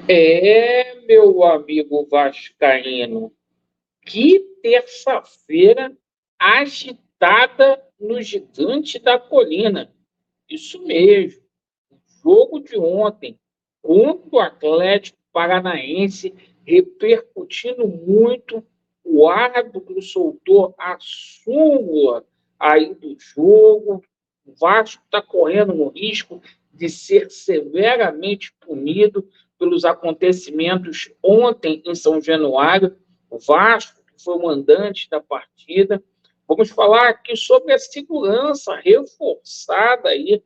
Meu amigo vascaíno, que terça-feira agitada no Gigante da Colina. Isso mesmo, o jogo de ontem contra o Atlético Paranaense repercutindo muito. O árbitro soltou a súmula aí do jogo. O Vasco está correndo no risco de ser severamente punido pelos acontecimentos ontem em São Januário. O Vasco, que foi o mandante da partida. Vamos falar aqui sobre a segurança reforçada aí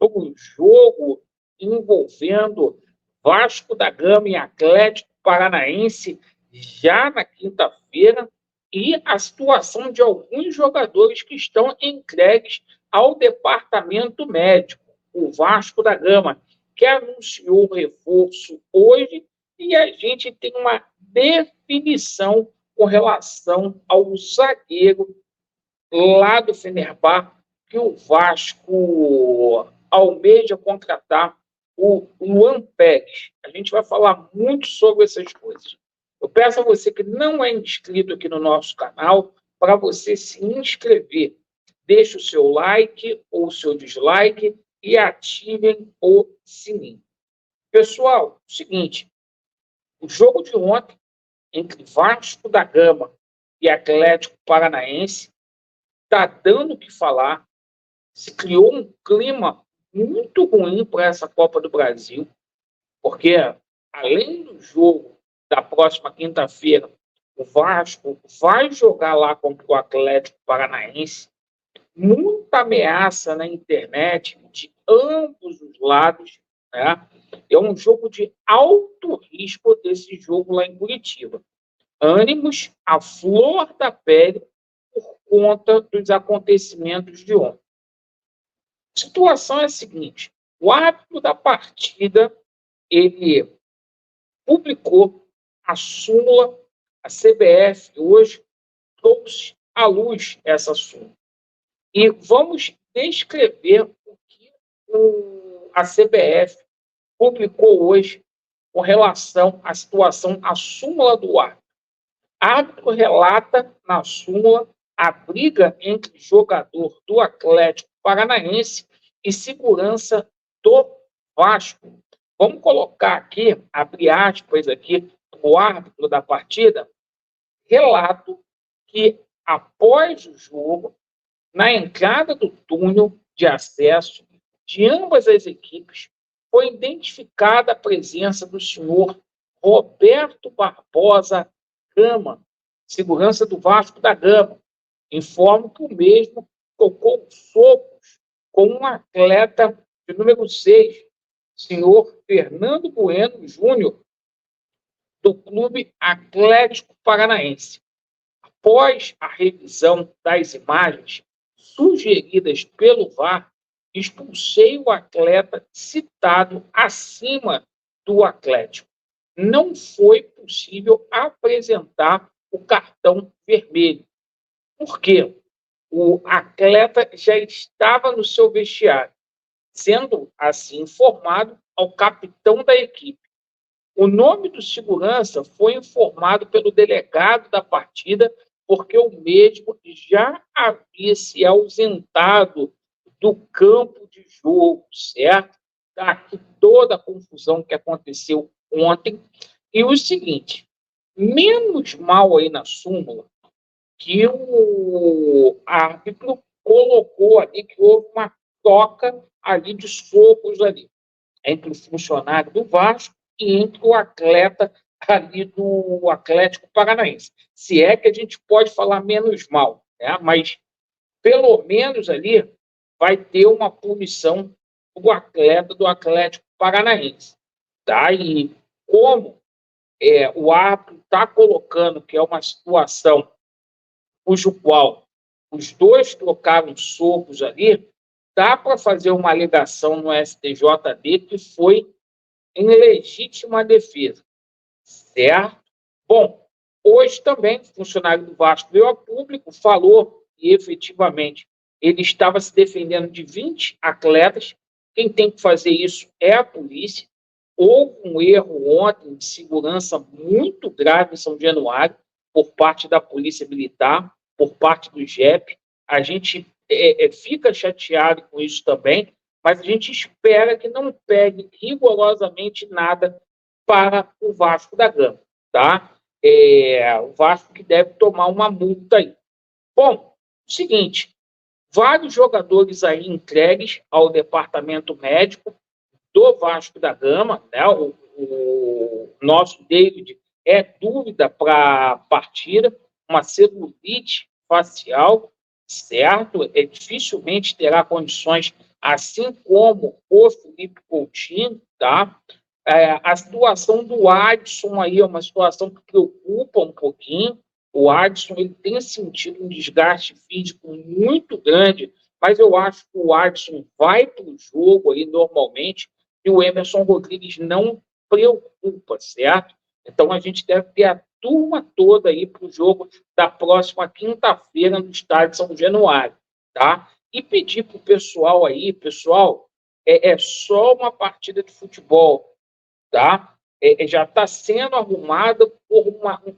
no jogo envolvendo Vasco da Gama e Atlético Paranaense já na quinta-feira e a situação de alguns jogadores que estão entregues ao departamento médico. O Vasco da Gama, que anunciou o reforço hoje, e a gente tem uma definição com relação ao zagueiro lá do Fenerbahçe, que o Vasco almeja contratar o Luan Pérez. A gente vai falar muito sobre essas coisas. Eu peço a você que não é inscrito aqui no nosso canal, para você se inscrever. Deixe o seu like ou o seu dislike e ativem o sininho. Pessoal, seguinte, o jogo de ontem entre Vasco da Gama e Atlético Paranaense está dando o que falar. Se criou um clima muito ruim para essa Copa do Brasil, porque além do jogo da próxima quinta-feira, o Vasco vai jogar lá contra o Atlético Paranaense. Muita ameaça na internet de ambos os lados, né? É um jogo de alto risco desse jogo lá em Curitiba. Ânimos à flor da pele por conta dos acontecimentos de ontem. A situação é a seguinte: o árbitro da partida ele publicou a súmula, a CBF hoje trouxe à luz essa súmula. E vamos descrever o que a CBF publicou hoje com relação à situação, à súmula do árbitro. O árbitro relata na súmula a briga entre jogador do Atlético Paranaense e segurança do Vasco. Vamos colocar aqui, abre aspas aqui, o árbitro da partida, relato que após o jogo, na entrada do túnel de acesso de ambas as equipes, foi identificada a presença do senhor Roberto Barbosa Gama, segurança do Vasco da Gama. Informo que o mesmo tocou socos com um atleta de número 6, senhor Fernando Bueno Júnior, do Clube Atlético Paranaense. Após a revisão das imagens sugeridas pelo VAR, expulsei o atleta citado acima do Atlético. Não foi possível apresentar o cartão vermelho. Por quê? O atleta já estava no seu vestiário, sendo assim informado ao capitão da equipe. O nome do segurança foi informado pelo delegado da partida, porque o mesmo já havia se ausentado do campo de jogo, certo? Daqui toda a confusão que aconteceu ontem. E o seguinte, menos mal aí na súmula, que o árbitro colocou ali que houve uma troca ali de socos ali, entre o funcionário do Vasco e entre o atleta ali do Atlético Paranaense. Se é que a gente pode falar menos mal, né? Mas pelo menos ali vai ter uma punição do atleta do Atlético Paranaense. Tá? E como o árbitro está colocando que é uma situação cujo qual os dois trocaram socos ali, dá para fazer uma alegação no STJD que foi em legítima defesa, certo? Bom, hoje também, o funcionário do Vasco veio a público, falou e efetivamente ele estava se defendendo de 20 atletas. Quem tem que fazer isso é a polícia. Houve um erro ontem de segurança muito grave em São Januário, por parte da Polícia Militar, por parte do JEP. A gente fica chateado com isso também, mas a gente espera que não pegue rigorosamente nada para o Vasco da Gama, tá? O Vasco que deve tomar uma multa aí. Bom, seguinte, vários jogadores aí entregues ao departamento médico do Vasco da Gama, né? O nosso David é dúvida para a partida, uma celulite facial, certo? Dificilmente terá condições, assim como o Felipe Coutinho, tá? A situação do Adson aí é uma situação que preocupa um pouquinho. O Adson ele tem sentido um desgaste físico muito grande, mas eu acho que o Adson vai para o jogo aí normalmente e o Emerson Rodrigues não preocupa, certo? Então a gente deve ter a turma toda aí para o jogo da próxima quinta-feira no estádio São Januário, tá? E pedir para o pessoal aí, pessoal, é só uma partida de futebol, tá? Já está sendo arrumada por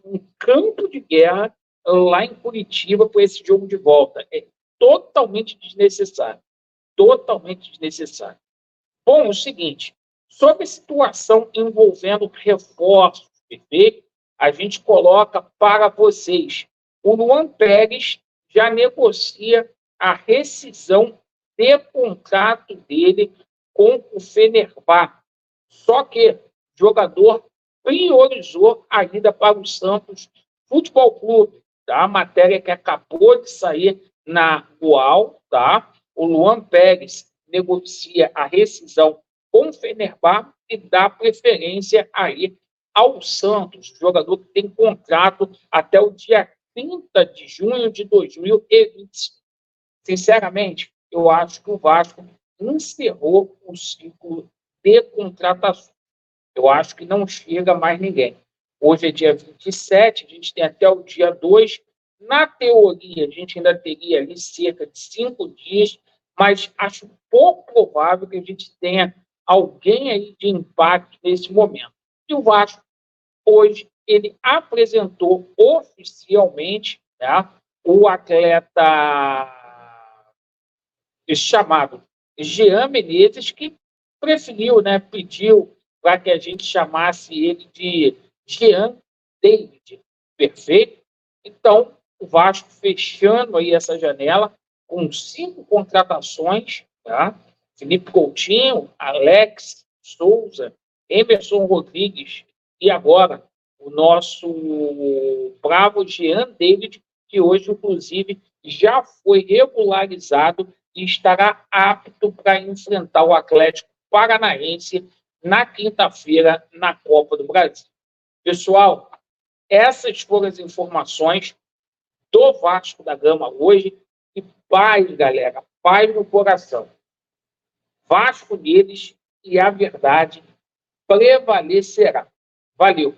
um campo de guerra lá em Curitiba para esse jogo de volta. É totalmente desnecessário. Totalmente desnecessário. Bom, é o seguinte, sobre a situação envolvendo reforços, perfeito? A gente coloca para vocês. O Luan Pérez já negocia a rescisão de contrato dele com o Fenerbahçe. Só que o jogador priorizou a ida para o Santos Futebol Clube, tá? A matéria que acabou de sair na UOL, tá? O Luan Pérez negocia a rescisão com o Fenerbahçe e dá preferência aí ao Santos, jogador que tem contrato até o dia 30 de junho de 2025. Sinceramente, eu acho que o Vasco encerrou o ciclo de contratação. Eu acho que não chega mais ninguém. Hoje é dia 27, a gente tem até o dia 2. Na teoria, a gente ainda teria ali cerca de 5 dias, mas acho pouco provável que a gente tenha alguém aí de impacto nesse momento. E o Vasco, hoje, ele apresentou oficialmente, né, o atleta chamado Jean Menezes, que preferiu, né, pediu para que a gente chamasse ele de Jean David, perfeito? Então, o Vasco fechando aí essa janela com 5 contratações, tá? Felipe Coutinho, Alex Souza, Emerson Rodrigues e agora o nosso bravo Jean David, que hoje, inclusive, já foi regularizado e estará apto para enfrentar o Atlético Paranaense na quinta-feira na Copa do Brasil. Pessoal, essas foram as informações do Vasco da Gama hoje e paz, galera, paz no coração. Vasco deles e a verdade prevalecerá. Valeu!